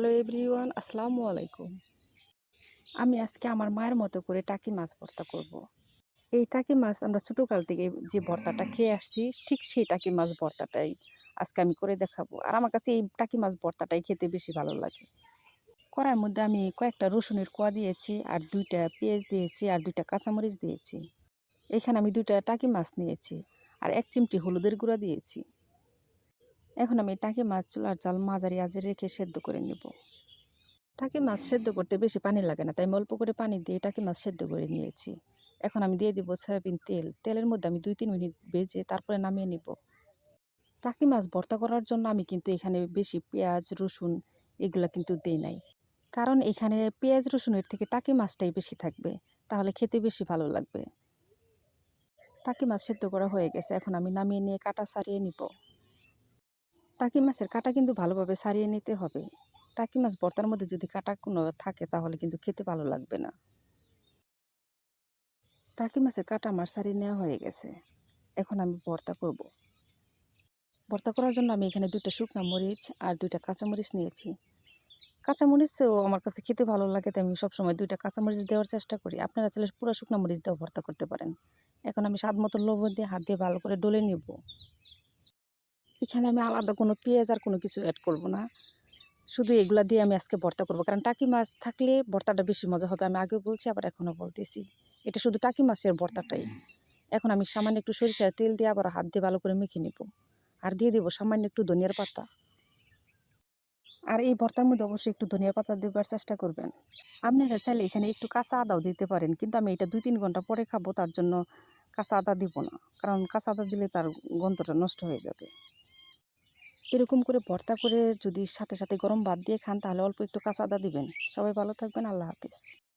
Hello everyone, আসসালামু আলাইকুম। আমি আজকে আমার মায়ের মতো করে টাকি মাছ ভর্তা করব। এই টাকি মাছ আমরা ছোটোকাল থেকে যে ভর্তাটা খেয়ে আসছি, ঠিক সেই টাকি মাছ ভর্তাটাই আজকে আমি করে দেখাবো। আর আমার কাছে এই টাকি মাছ ভর্তাটাই খেতে বেশি ভালো লাগে। কড়াইয়ের মধ্যে আমি কয়েকটা রসুনের কোয়া দিয়েছি, আর 2টা পেঁয়াজ দিয়েছি, আর 2টা কাঁচামরিচ দিয়েছি। এখানে আমি 2টা টাকি মাছ নিয়েছি, আর 1 চিমটি হলুদের গুঁড়া দিয়েছি। এখন আমি টাকি মাছ চুলার জাল মাঝারি আঁচে রেখে সেদ্ধ করে নেব। টাকি মাছ সেদ্ধ করতে বেশি পানি লাগে না, তাই আমি অল্প করে পানি দিয়ে টাকি মাছ সেদ্ধ করে নিয়েছি। এখন আমি দিয়ে দিব সয়াবিন তেল। তেলের মধ্যে আমি 2-3 মিনিট ভেজে তারপরে নামিয়ে নিব। টাকি মাছ ভর্তা করার জন্য আমি কিন্তু এখানে বেশি পেঁয়াজ রসুন এগুলা কিন্তু দেই নাই, কারণ এখানে পেঁয়াজ রসুনের থেকে টাকি মাছটাই বেশি থাকবে, তাহলে খেতে বেশি ভালো লাগবে। টাকি মাছ সেদ্ধ করা হয়ে গেছে, এখন আমি নামিয়ে নিয়ে কাটা ছাড়িয়ে নিব। টাকি মাছের কাটা কিন্তু ভালোভাবে ছাড়িয়ে নিতে হবে। টাকি মাছ ভর্তার মধ্যে যদি কাটা কোনো থাকে তাহলে কিন্তু খেতে ভালো লাগবে না। টাকি মাছের কাটা আমার ছাড়িয়ে নেওয়া হয়ে গেছে, এখন আমি ভর্তা করব। ভর্তা করার জন্য আমি এখানে 2টা শুকনা মরিচ আর 2টা কাঁচামরিচ নিয়েছি। কাঁচামরিচও আমার কাছে খেতে ভালো লাগে, তাই আমি সবসময় 2টা কাঁচামরিচ দেওয়ার চেষ্টা করি। আপনারা চাইলে পুরো শুকনা মরিচ দিয়েও ভর্তা করতে পারেন। এখন আমি স্বাদ মতো লবণ দিয়ে হাত দিয়ে ভালো করে ডলে নেব। এখানে আমি আলাদা কোনো পেঁয়াজ আর কোনো কিছু অ্যাড করব না, শুধু এগুলা দিয়ে আমি আজকে ভর্তা করব, কারণ টাকি মাছ থাকলে ভর্তাটা বেশি মজা হবে। আমি আগেও বলছি, আবার এখনও বলতেছি, এটা শুধু টাকি মাছের ভর্তাটাই। এখন আমি সামান্য একটু সরিষার তেল দিয়ে আবার হাত দিয়ে ভালো করে মেখে নেব, আর দিয়ে দেবো সামান্য একটু ধনিয়ার পাতা। আর এই ভর্তার মধ্যে অবশ্যই একটু ধনিয়া পাতা দেবার চেষ্টা করবেন। আপনারা চাইলে এখানে একটু কাঁচা আদাও দিতে পারেন, কিন্তু আমি এটা 2-3 ঘন্টা পরে খাবো, তার জন্য কাঁচা আদা দিব না, কারণ কাঁচা আদা দিলে তার গন্ধটা নষ্ট হয়ে যাবে। এরকম করে ভর্তা করে যদি সাথে সাথে গরম ভাত দিয়ে খান, তাহলে অল্প একটু কাঁচা আদা দিবেন। সবাই ভালো থাকবেন, আল্লাহ হাফিজ।